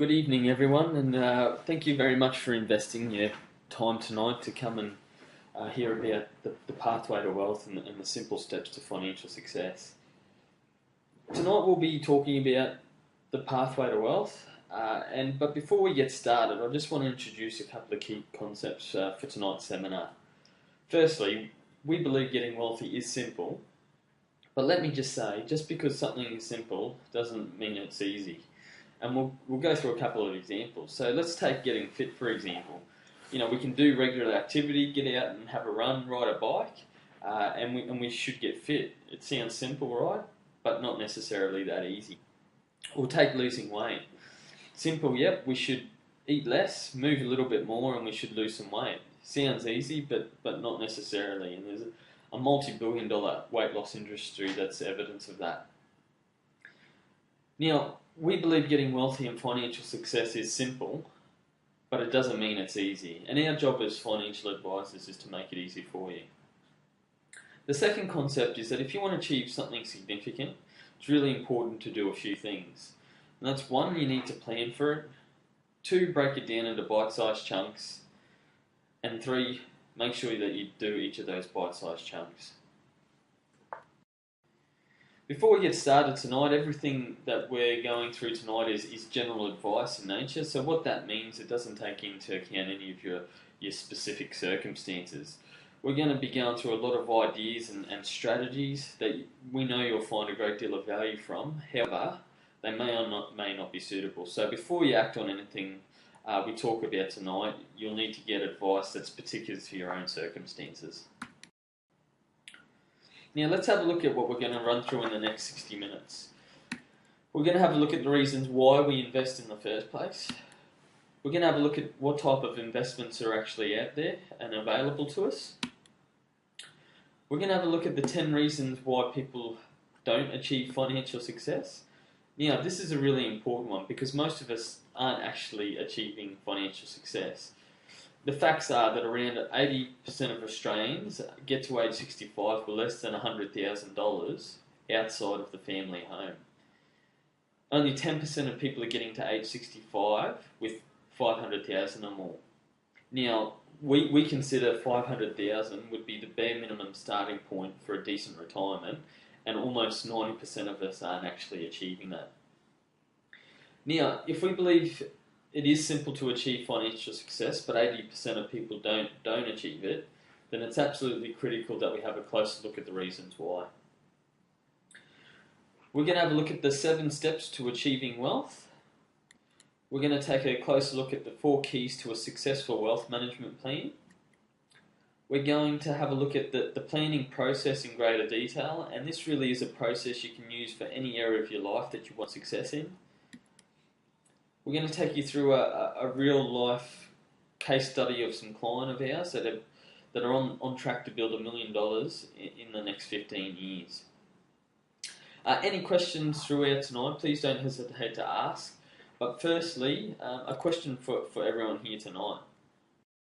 Good evening, everyone, and thank you very much for investing your time tonight to come and hear about the pathway to wealth and the simple steps to financial success. Tonight we'll be talking about the pathway to wealth, but before we get started, I just want to introduce a couple of key concepts for tonight's seminar. Firstly, we believe getting wealthy is simple, but let me just say, just because something is simple doesn't mean it's easy. And we'll go through a couple of examples. So let's take getting fit, for example. You know, we can do regular activity, get out and have a run, ride a bike, and we should get fit. It sounds simple, right? But not necessarily that easy. Or take losing weight. Simple, yep, we should eat less, move a little bit more, and we should lose some weight. Sounds easy, but not necessarily. And there's a multi-billion-dollar weight loss industry that's evidence of that. Now, we believe getting wealthy and financial success is simple, but it doesn't mean it's easy. And our job as financial advisors is to make it easy for you. The second concept is that if you want to achieve something significant, it's really important to do a few things. And that's one, you need to plan for it. Two, break it down into bite-sized chunks. And three, make sure that you do each of those bite-sized chunks. Before we get started tonight, everything that we're going through tonight is general advice in nature. So what that means, it doesn't take into account any of your specific circumstances. We're going to be going through a lot of ideas and strategies that we know you'll find a great deal of value from. However, they may not be suitable. So before you act on anything we talk about tonight, you'll need to get advice that's particular to your own circumstances. Now let's have a look at what we're going to run through in the next 60 minutes. We're going to have a look at the reasons why we invest in the first place. We're going to have a look at what type of investments are actually out there and available to us. We're going to have a look at the 10 reasons why people don't achieve financial success. Now this is a really important one because most of us aren't actually achieving financial success. The facts are that around 80% of Australians get to age 65 with less than $100,000 outside of the family home. Only 10% of people are getting to age 65 with $500,000 or more. Now, we consider $500,000 would be the bare minimum starting point for a decent retirement, and almost 90% of us aren't actually achieving that. Now, if we believe it is simple to achieve financial success, but 80% of people don't achieve it, then it's absolutely critical that we have a closer look at the reasons why. We're going to have a look at the 7 steps to achieving wealth. We're going to take a closer look at the 4 keys to a successful wealth management plan. We're going to have a look at the planning process in greater detail, and this really is a process you can use for any area of your life that you want success in. We're going to take you through a real-life case study of some client of ours that are on track to build $1 million in the next 15 years. Any questions throughout tonight, please don't hesitate to ask. But firstly, a question for everyone here tonight.